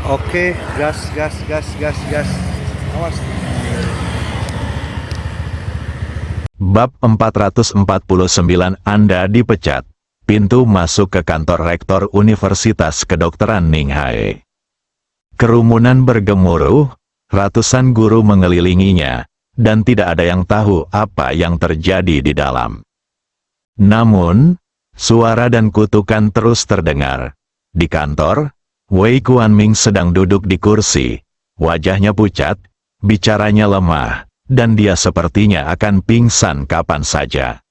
Oke, gas, gas, gas, gas, gas. Awas. Bab 449 Anda dipecat. Pintu masuk ke kantor Rektor Universitas Kedokteran Ninghae. Kerumunan bergemuruh, ratusan guru mengelilinginya, dan tidak ada yang tahu apa yang terjadi di dalam. Namun, suara dan kutukan terus terdengar. Di kantor, Wei Kuanming sedang duduk di kursi, wajahnya pucat, bicaranya lemah, dan dia sepertinya akan pingsan kapan saja.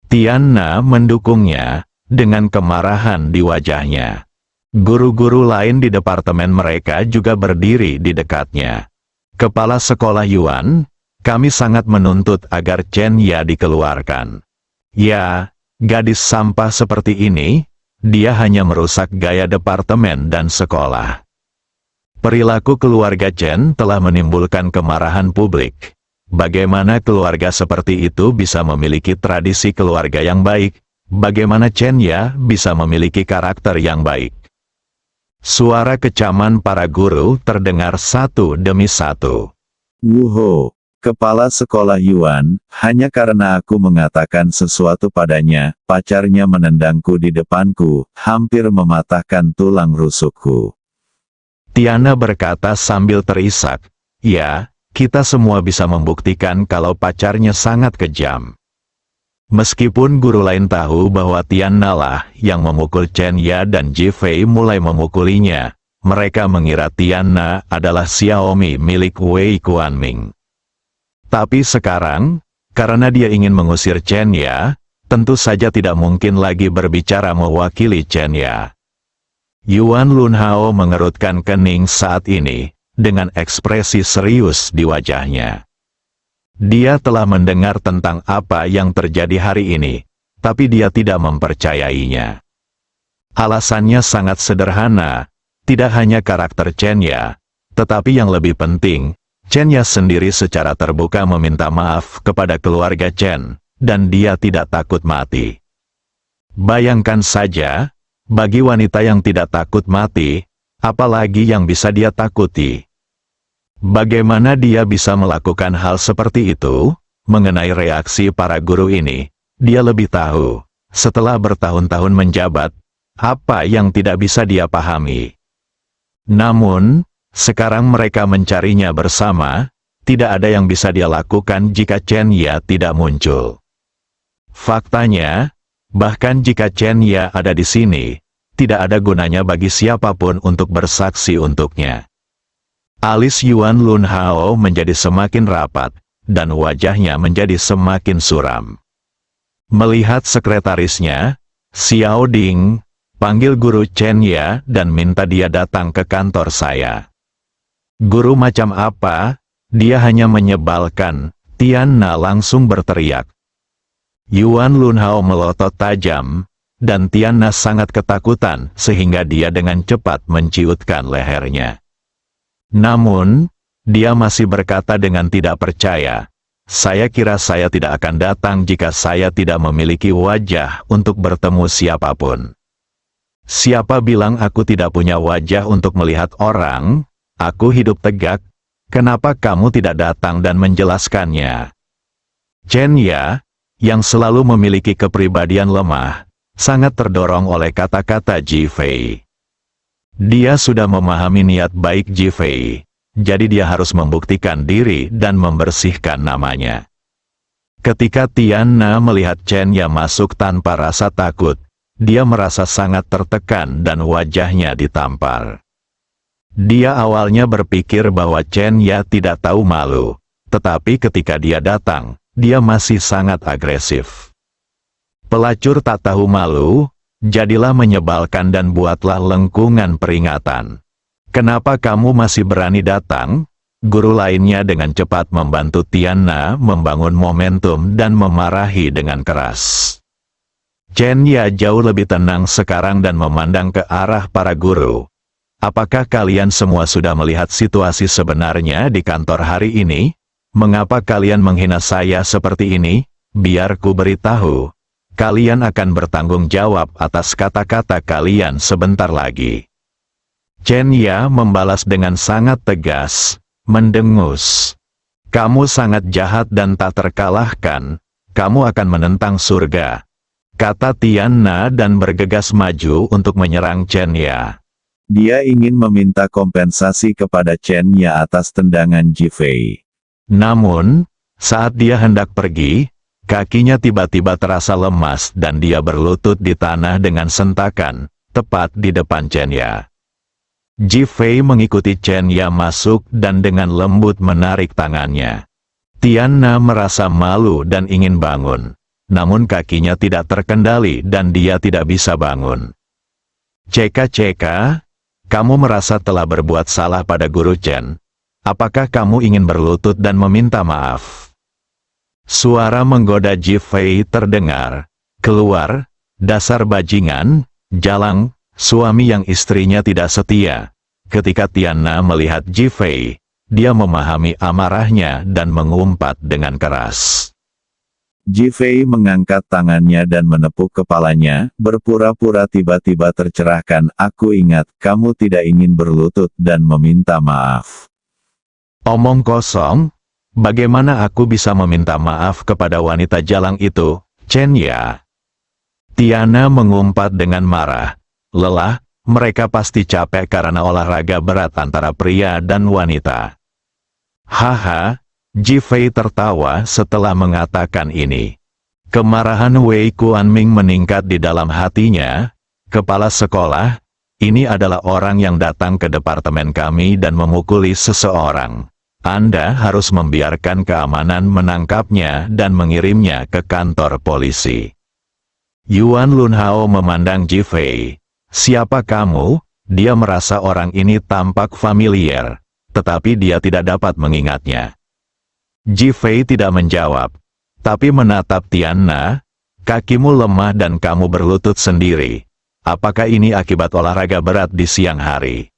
Tianna mendukungnya, dengan kemarahan di wajahnya. Guru-guru lain di departemen mereka juga berdiri di dekatnya. Kepala sekolah Yuan, kami sangat menuntut agar Chen Ya dikeluarkan. Ya, gadis sampah seperti ini, dia hanya merusak gaya departemen dan sekolah. Perilaku keluarga Chen telah menimbulkan kemarahan publik. Bagaimana keluarga seperti itu bisa memiliki tradisi keluarga yang baik? Bagaimana Chen Ya bisa memiliki karakter yang baik? Suara kecaman para guru terdengar satu demi satu. Wuho, kepala sekolah Yuan, hanya karena aku mengatakan sesuatu padanya, pacarnya menendangku di depanku, hampir mematahkan tulang rusukku. Tiana berkata sambil terisak, ya, kita semua bisa membuktikan kalau pacarnya sangat kejam. Meskipun guru lain tahu bahwa Tiana lah yang memukul Chen Ya dan Ji Fei mulai memukulinya, mereka mengira Tiana adalah Xiaomi milik Wei Kuanming. Tapi sekarang, karena dia ingin mengusir Chen Ya, tentu saja tidak mungkin lagi berbicara mewakili Chen Ya. Yuan Lunhao mengerutkan kening saat ini, dengan ekspresi serius di wajahnya. Dia telah mendengar tentang apa yang terjadi hari ini, tapi dia tidak mempercayainya. Alasannya sangat sederhana, tidak hanya karakter Chen Ya, tetapi yang lebih penting, Chen Ya sendiri secara terbuka meminta maaf kepada keluarga Chen, dan dia tidak takut mati. Bayangkan saja, bagi wanita yang tidak takut mati, apalagi yang bisa dia takuti? Bagaimana dia bisa melakukan hal seperti itu? Mengenai reaksi para guru ini, dia lebih tahu, setelah bertahun-tahun menjabat, apa yang tidak bisa dia pahami. Namun, sekarang mereka mencarinya bersama, tidak ada yang bisa dia lakukan jika Chen Ya tidak muncul. Faktanya, bahkan jika Chen Ya ada di sini, tidak ada gunanya bagi siapapun untuk bersaksi untuknya. Alis Yuan Lunhao menjadi semakin rapat, dan wajahnya menjadi semakin suram. Melihat sekretarisnya, Xiao Ding, panggil guru Chen Ya dan minta dia datang ke kantor saya. Guru macam apa? Dia hanya menyebalkan, Tiana langsung berteriak. Yuan Lunhao melotot tajam, dan Tiana sangat ketakutan sehingga dia dengan cepat menciutkan lehernya. Namun, dia masih berkata dengan tidak percaya, saya kira saya tidak akan datang jika saya tidak memiliki wajah untuk bertemu siapapun. Siapa bilang aku tidak punya wajah untuk melihat orang? Aku hidup tegak, kenapa kamu tidak datang dan menjelaskannya? Chen Ya, yang selalu memiliki kepribadian lemah, sangat terdorong oleh kata-kata Ji Fei. Dia sudah memahami niat baik Ji Fei, jadi dia harus membuktikan diri dan membersihkan namanya. Ketika Tiana melihat Chen Ya masuk tanpa rasa takut, dia merasa sangat tertekan dan wajahnya ditampar. Dia awalnya berpikir bahwa Chen Ya tidak tahu malu, tetapi ketika dia datang, dia masih sangat agresif. Pelacur tak tahu malu, jadilah menyebalkan dan buatlah lengkungan peringatan. Kenapa kamu masih berani datang? Guru lainnya dengan cepat membantu Tiana membangun momentum dan memarahi dengan keras. Chen Ya jauh lebih tenang sekarang dan memandang ke arah para guru. Apakah kalian semua sudah melihat situasi sebenarnya di kantor hari ini? Mengapa kalian menghina saya seperti ini? Biar ku beritahu. Kalian akan bertanggung jawab atas kata-kata kalian sebentar lagi. Chen Ya membalas dengan sangat tegas, mendengus. Kamu sangat jahat dan tak terkalahkan, kamu akan menentang surga, kata Tian Na dan bergegas maju untuk menyerang Chen Ya. Dia ingin meminta kompensasi kepada Chen Ya atas tendangan Ji Fei. Namun, saat dia hendak pergi, kakinya tiba-tiba terasa lemas dan dia berlutut di tanah dengan sentakan, tepat di depan Chen Ya. Ji Fei mengikuti Chen Ya masuk dan dengan lembut menarik tangannya. Tian Na merasa malu dan ingin bangun, namun kakinya tidak terkendali dan dia tidak bisa bangun. Ceka, kamu merasa telah berbuat salah pada Guru Chen. Apakah kamu ingin berlutut dan meminta maaf? Suara menggoda Ji Fei terdengar. Keluar, dasar bajingan, jalang, suami yang istrinya tidak setia. Ketika Tian Na melihat Ji Fei, dia memahami amarahnya dan mengumpat dengan keras. Ji Fei mengangkat tangannya dan menepuk kepalanya, berpura-pura tiba-tiba tercerahkan. Aku ingat, kamu tidak ingin berlutut dan meminta maaf. Omong kosong, bagaimana aku bisa meminta maaf kepada wanita jalang itu, Chen Ya? Tiana mengumpat dengan marah. Lelah, mereka pasti capek karena olahraga berat antara pria dan wanita. Haha, Ji Fei tertawa setelah mengatakan ini. Kemarahan Wei Kuanming meningkat di dalam hatinya. Kepala sekolah, ini adalah orang yang datang ke departemen kami dan memukuli seseorang. Anda harus membiarkan keamanan menangkapnya dan mengirimnya ke kantor polisi. Yuan Lunhao memandang Ji Fei. Siapa kamu? Dia merasa orang ini tampak familiar, tetapi dia tidak dapat mengingatnya. Ji Fei tidak menjawab, tapi menatap Tian Na. Kakimu lemah dan kamu berlutut sendiri. Apakah ini akibat olahraga berat di siang hari?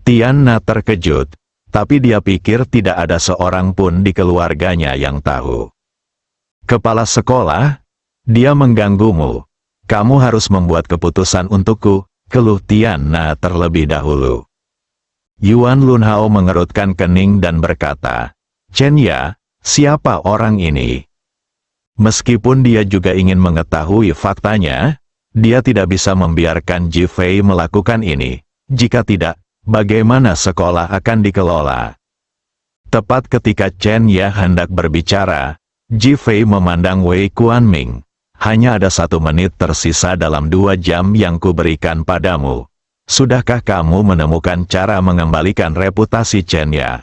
Tian Na terkejut, tapi dia pikir tidak ada seorang pun di keluarganya yang tahu. Kepala sekolah, dia mengganggumu. Kamu harus membuat keputusan untukku, keluh Tian Na terlebih dahulu. Yuan Lunhao mengerutkan kening dan berkata, Chen Ya, siapa orang ini? Meskipun dia juga ingin mengetahui faktanya, dia tidak bisa membiarkan Ji Fei melakukan ini. Jika tidak, bagaimana sekolah akan dikelola? Tepat ketika Chen Ya hendak berbicara, Ji Fei memandang Wei Kuanming. Hanya ada 1 menit tersisa dalam 2 jam yang kuberikan padamu. Sudahkah kamu menemukan cara mengembalikan reputasi Chen Ya?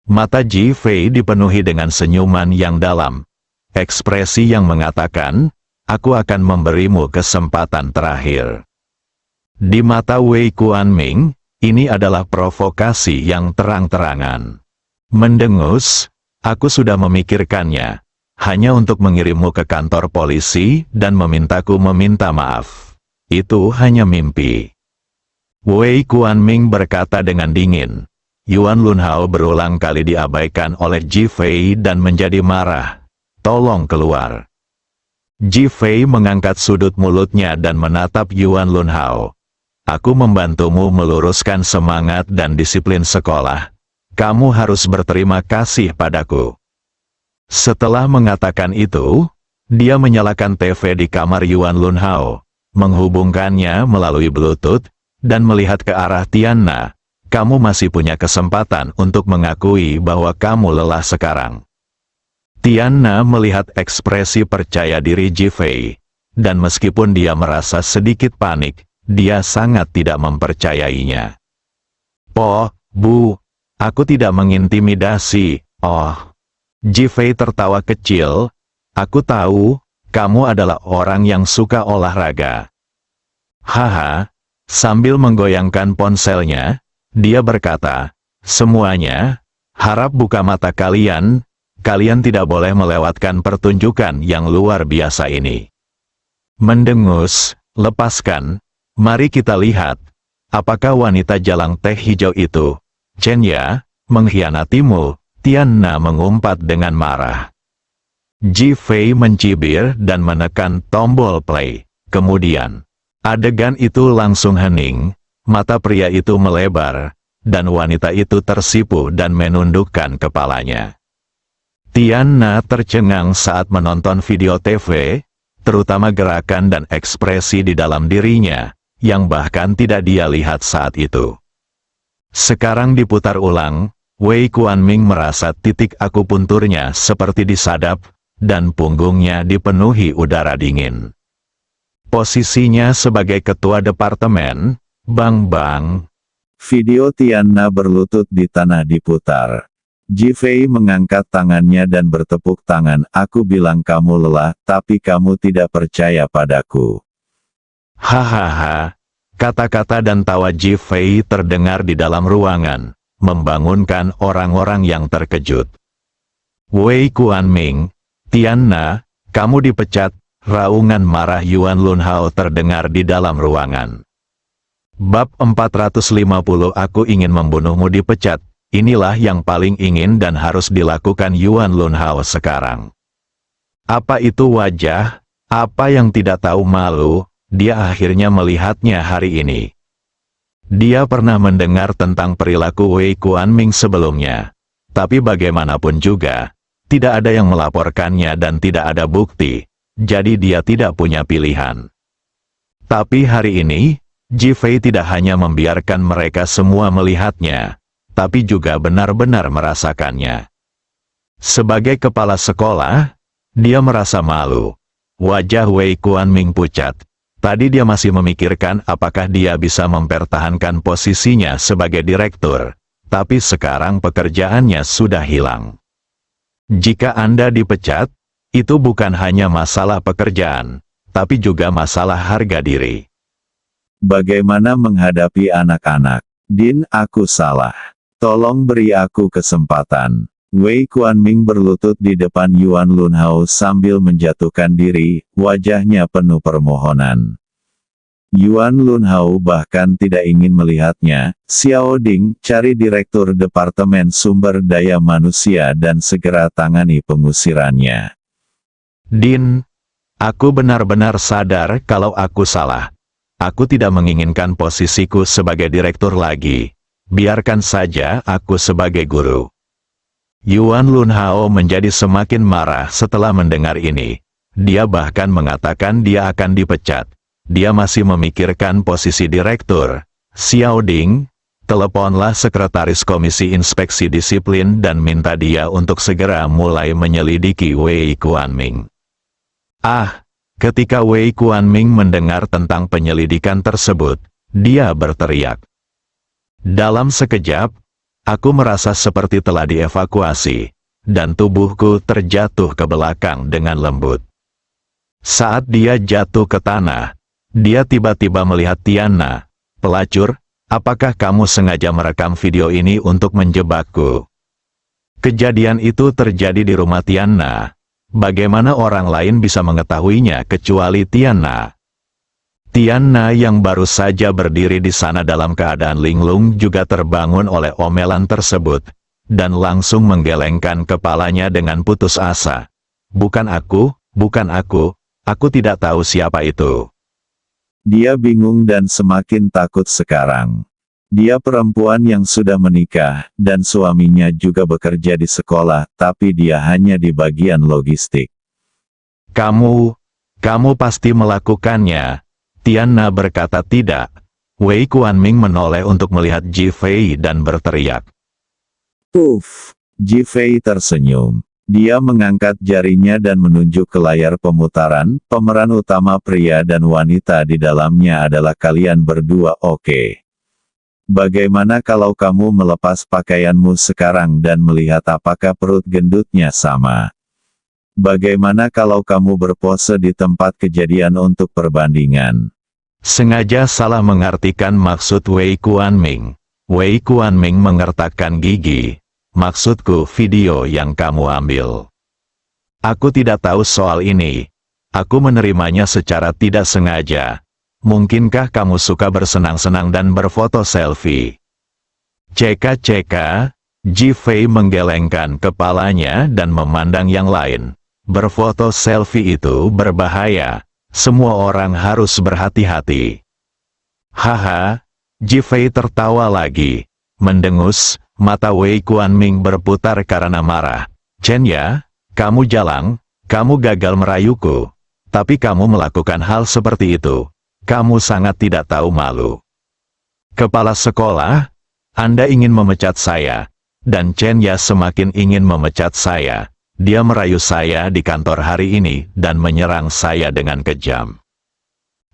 Mata Ji Fei dipenuhi dengan senyuman yang dalam. Ekspresi yang mengatakan, aku akan memberimu kesempatan terakhir. Di mata Wei Kuanming, ini adalah provokasi yang terang-terangan. Mendengus, aku sudah memikirkannya. Hanya untuk mengirimmu ke kantor polisi dan memintaku meminta maaf. Itu hanya mimpi. Wei Kuanming berkata dengan dingin. Yuan Lunhao berulang kali diabaikan oleh Ji Fei dan menjadi marah. Tolong keluar. Ji Fei mengangkat sudut mulutnya dan menatap Yuan Lunhao. Aku membantumu meluruskan semangat dan disiplin sekolah. Kamu harus berterima kasih padaku. Setelah mengatakan itu, dia menyalakan TV di kamar Yuan Lunhao, menghubungkannya melalui Bluetooth, dan melihat ke arah Tian Na. Kamu masih punya kesempatan untuk mengakui bahwa kamu lelah sekarang. Tian Na melihat ekspresi percaya diri Ji Fei, dan meskipun dia merasa sedikit panik, dia sangat tidak mempercayainya. Bu, aku tidak mengintimidasi, oh. Ji Fei tertawa kecil, aku tahu, kamu adalah orang yang suka olahraga. Haha, sambil menggoyangkan ponselnya, dia berkata, semuanya, harap buka mata kalian, kalian tidak boleh melewatkan pertunjukan yang luar biasa ini. Mendengus, lepaskan, mari kita lihat, apakah wanita jalang teh hijau itu, Chen Ya, mengkhianatimu. Tian Na mengumpat dengan marah. Ji Fei mencibir dan menekan tombol play. Kemudian, adegan itu langsung hening. mata pria itu melebar, dan wanita itu tersipu dan menundukkan kepalanya. Tiana tercengang saat menonton video TV, terutama gerakan dan ekspresi di dalam dirinya, yang bahkan tidak dia lihat saat itu. Sekarang diputar ulang, Wei Kuanming merasa titik akupunturnya seperti disadap, dan punggungnya dipenuhi udara dingin. Posisinya sebagai ketua departemen, Bang. Video Tiana berlutut di tanah diputar. Jifei mengangkat tangannya dan bertepuk tangan. Aku bilang kamu lelah, tapi kamu tidak percaya padaku. Hahaha, kata-kata dan tawa Jifei terdengar di dalam ruangan, membangunkan orang-orang yang terkejut. Wei Kuanming, Tiana, kamu dipecat, raungan marah Yuan Lunhao terdengar di dalam ruangan. Bab 450 Aku ingin membunuhmu dipecat. Inilah yang paling ingin dan harus dilakukan Yuan Lunhao sekarang. Apa itu wajah? Apa yang tidak tahu malu? Dia akhirnya melihatnya hari ini. Dia pernah mendengar tentang perilaku Wei Kuanming sebelumnya. Tapi bagaimanapun juga, tidak ada yang melaporkannya dan tidak ada bukti. Jadi dia tidak punya pilihan. Tapi hari ini, Jifei tidak hanya membiarkan mereka semua melihatnya, tapi juga benar-benar merasakannya. Sebagai kepala sekolah, dia merasa malu. Wajah Wei Kuanming pucat. Tadi dia masih memikirkan apakah dia bisa mempertahankan posisinya sebagai direktur, tapi sekarang pekerjaannya sudah hilang. Jika Anda dipecat, itu bukan hanya masalah pekerjaan, tapi juga masalah harga diri. Bagaimana menghadapi anak-anak? Din, aku salah. Tolong beri aku kesempatan. Wei Kuanming berlutut di depan Yuan Lunhao sambil menjatuhkan diri, wajahnya penuh permohonan. Yuan Lunhao bahkan tidak ingin melihatnya. Xiao Ding, cari direktur Departemen Sumber Daya Manusia dan segera tangani pengusirannya. Din, aku benar-benar sadar kalau aku salah. Aku tidak menginginkan posisiku sebagai direktur lagi. Biarkan saja aku sebagai guru. Yuan Lunhao menjadi semakin marah setelah mendengar ini. Dia bahkan mengatakan dia akan dipecat. Dia masih memikirkan posisi direktur. Xiao Ding, teleponlah sekretaris Komisi Inspeksi Disiplin dan minta dia untuk segera mulai menyelidiki Wei Kuanming. Ketika Wei Kuanming mendengar tentang penyelidikan tersebut, dia berteriak. Dalam sekejap, aku merasa seperti telah dievakuasi, dan tubuhku terjatuh ke belakang dengan lembut. Saat dia jatuh ke tanah, dia tiba-tiba melihat Tiana. Pelacur, apakah kamu sengaja merekam video ini untuk menjebakku? Kejadian itu terjadi di rumah Tiana. Bagaimana orang lain bisa mengetahuinya kecuali Tiana? Tiana yang baru saja berdiri di sana dalam keadaan linglung juga terbangun oleh omelan tersebut, dan langsung menggelengkan kepalanya dengan putus asa. Bukan aku, aku tidak tahu siapa itu. Dia bingung dan semakin takut sekarang. Dia perempuan yang sudah menikah, dan suaminya juga bekerja di sekolah, tapi dia hanya di bagian logistik. Kamu pasti melakukannya. Tiana berkata tidak. Wei Kuanming menoleh untuk melihat Jifei dan berteriak. Uff, Jifei tersenyum. Dia mengangkat jarinya dan menunjuk ke layar pemutaran. Pemeran utama pria dan wanita di dalamnya adalah kalian berdua, oke. Bagaimana kalau kamu melepas pakaianmu sekarang dan melihat apakah perut gendutnya sama? Bagaimana kalau kamu berpose di tempat kejadian untuk perbandingan? Sengaja salah mengartikan maksud Wei Kuanming. Wei Kuanming mengertakkan gigi. Maksudku video yang kamu ambil. Aku tidak tahu soal ini. Aku menerimanya secara tidak sengaja. Mungkinkah kamu suka bersenang-senang dan berfoto selfie? Ceka-ceka, Jifei menggelengkan kepalanya dan memandang yang lain. Berfoto selfie itu berbahaya. Semua orang harus berhati-hati. Haha, Ji Fei tertawa lagi. Mendengus, mata Wei Kuanming berputar karena marah. Chen Ya, kamu jalang, kamu gagal merayuku. Tapi kamu melakukan hal seperti itu. Kamu sangat tidak tahu malu. Kepala sekolah, Anda ingin memecat saya. Dan Chen Ya semakin ingin memecat saya. Dia merayu saya di kantor hari ini dan menyerang saya dengan kejam.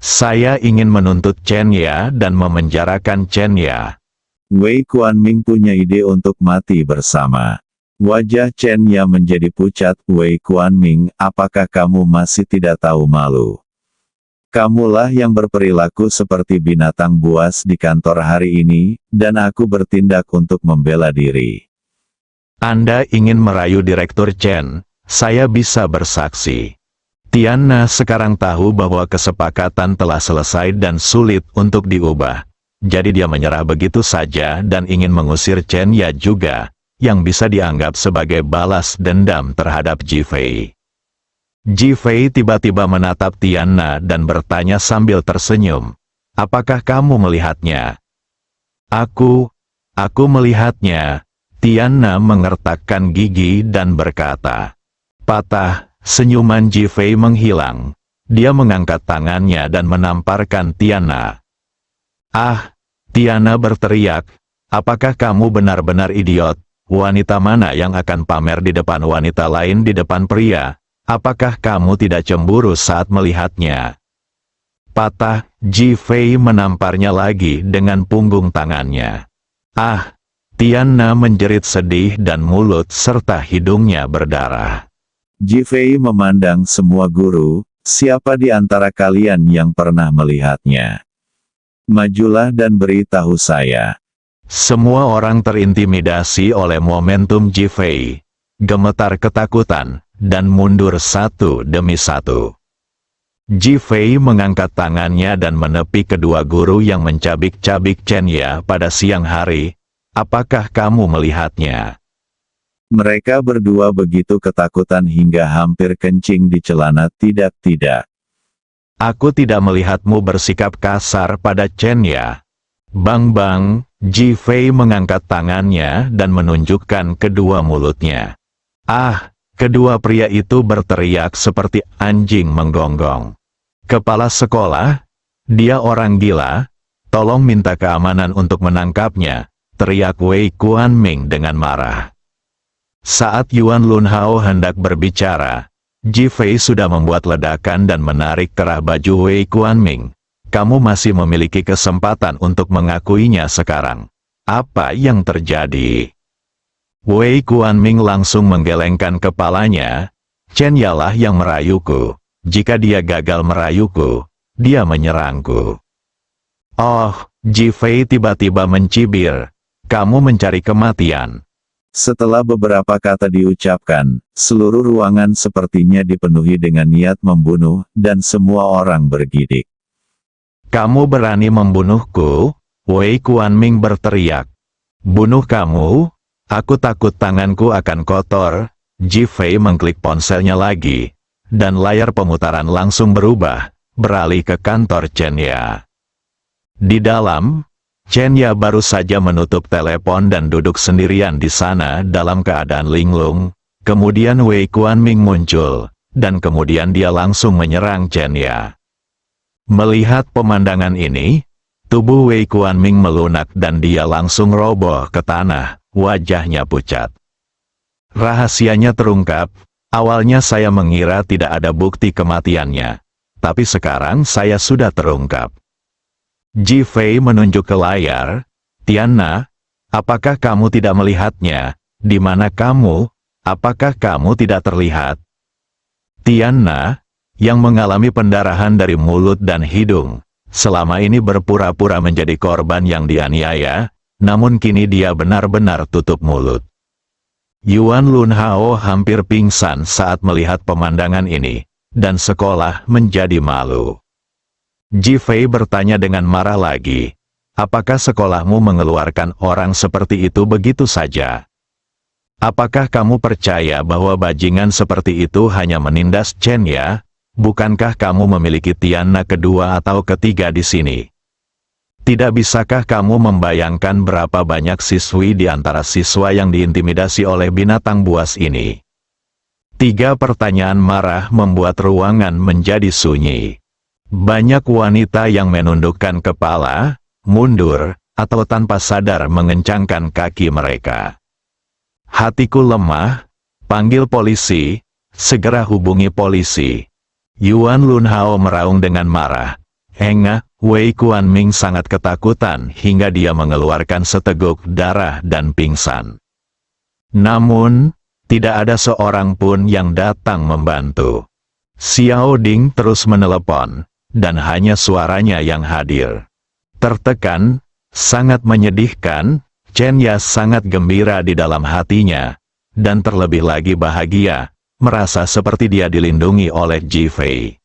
Saya ingin menuntut Chen Ya dan memenjarakan Chen Ya. Wei Kuanming punya ide untuk mati bersama. Wajah Chen Ya menjadi pucat. Wei Kuanming, apakah kamu masih tidak tahu malu? Kamulah yang berperilaku seperti binatang buas di kantor hari ini, dan aku bertindak untuk membela diri. Anda ingin merayu Direktur Chen, saya bisa bersaksi. Tiana sekarang tahu bahwa kesepakatan telah selesai dan sulit untuk diubah. Jadi dia menyerah begitu saja dan ingin mengusir Chen Ya juga, yang bisa dianggap sebagai balas dendam terhadap Ji Fei. Ji Fei tiba-tiba menatap Tiana dan bertanya sambil tersenyum. Apakah kamu melihatnya? Aku melihatnya. Tiana mengertakkan gigi dan berkata. Patah, senyuman Ji Fei menghilang. Dia mengangkat tangannya dan menamparkan Tiana. Ah, Tiana berteriak. Apakah kamu benar-benar idiot? Wanita mana yang akan pamer di depan wanita lain di depan pria? Apakah kamu tidak cemburu saat melihatnya? Patah, Ji Fei menamparnya lagi dengan punggung tangannya. Ah! Tiana menjerit sedih dan mulut serta hidungnya berdarah. Ji Fei memandang semua guru, siapa di antara kalian yang pernah melihatnya? Majulah dan beritahu saya. Semua orang terintimidasi oleh momentum Ji Fei, gemetar ketakutan, dan mundur satu demi satu. Ji Fei mengangkat tangannya dan menepi kedua guru yang mencabik-cabik Chen Ya pada siang hari. Apakah kamu melihatnya? Mereka berdua begitu ketakutan hingga hampir kencing di celana. Tidak. Aku tidak melihatmu bersikap kasar pada Chen Ya. Bang, Ji Fei mengangkat tangannya dan menunjukkan kedua mulutnya. Ah, kedua pria itu berteriak seperti anjing menggonggong. Kepala sekolah, dia orang gila, tolong minta keamanan untuk menangkapnya. Teriak Wei Kuanming dengan marah. Saat Yuan Lunhao hendak berbicara, Ji Fei sudah membuat ledakan dan menarik kerah baju Wei Kuanming. Kamu masih memiliki kesempatan untuk mengakuinya sekarang. Apa yang terjadi? Wei Kuanming langsung menggelengkan kepalanya. Chen Ya lah yang merayuku. Jika dia gagal merayuku, dia menyerangku. Oh, Ji Fei tiba-tiba mencibir. Kamu mencari kematian. Setelah beberapa kata diucapkan, seluruh ruangan sepertinya dipenuhi dengan niat membunuh, dan semua orang bergidik. Kamu berani membunuhku? Wei Kuanming berteriak. Bunuh kamu? Aku takut tanganku akan kotor. Ji Fei mengklik ponselnya lagi, dan layar pemutaran langsung berubah, beralih ke kantor Chen Ya. Di dalam, Chen Ya baru saja menutup telepon dan duduk sendirian di sana dalam keadaan linglung. Kemudian Wei Kuanming muncul, dan kemudian dia langsung menyerang Chen Ya. Melihat pemandangan ini, tubuh Wei Kuanming melunak dan dia langsung roboh ke tanah, wajahnya pucat. Rahasianya terungkap. Awalnya saya mengira tidak ada bukti kematiannya, tapi sekarang saya sudah terungkap. Ji Fei menunjuk ke layar. Tiana, apakah kamu tidak melihatnya? Di mana kamu? Apakah kamu tidak terlihat? Tiana, yang mengalami pendarahan dari mulut dan hidung, selama ini berpura-pura menjadi korban yang dianiaya, namun kini dia benar-benar tutup mulut. Yuan Lunhao hampir pingsan saat melihat pemandangan ini, dan sekolah menjadi malu. Ji Fei bertanya dengan marah lagi, apakah sekolahmu mengeluarkan orang seperti itu begitu saja? Apakah kamu percaya bahwa bajingan seperti itu hanya menindas Chen Ya? Bukankah kamu memiliki Tiana kedua atau ketiga di sini? Tidak bisakah kamu membayangkan berapa banyak siswi di antara siswa yang diintimidasi oleh binatang buas ini? 3 pertanyaan marah membuat ruangan menjadi sunyi. Banyak wanita yang menundukkan kepala, mundur, atau tanpa sadar mengencangkan kaki mereka. Hatiku lemah, panggil polisi, segera hubungi polisi. Yuan Lunhao meraung dengan marah. Wei Kuanming sangat ketakutan hingga dia mengeluarkan seteguk darah dan pingsan. Namun, tidak ada seorang pun yang datang membantu. Xiao Ding terus menelepon, dan hanya suaranya yang hadir. Tertekan, sangat menyedihkan, Chen Ya sangat gembira di dalam hatinya, dan terlebih lagi bahagia, merasa seperti dia dilindungi oleh Ji Fei.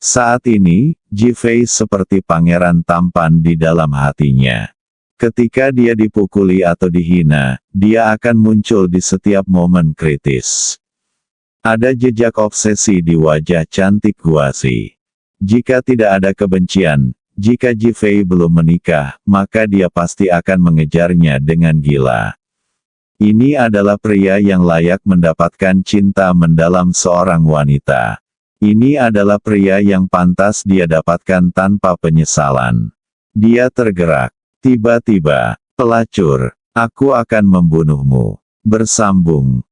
Saat ini, Ji Fei seperti pangeran tampan di dalam hatinya. Ketika dia dipukuli atau dihina, dia akan muncul di setiap momen kritis. Ada jejak obsesi di wajah cantik Guasi. Jika tidak ada kebencian, jika Ji Fei belum menikah, maka dia pasti akan mengejarnya dengan gila. Ini adalah pria yang layak mendapatkan cinta mendalam seorang wanita. Ini adalah pria yang pantas dia dapatkan tanpa penyesalan. Dia tergerak. Tiba-tiba, pelacur, aku akan membunuhmu. Bersambung.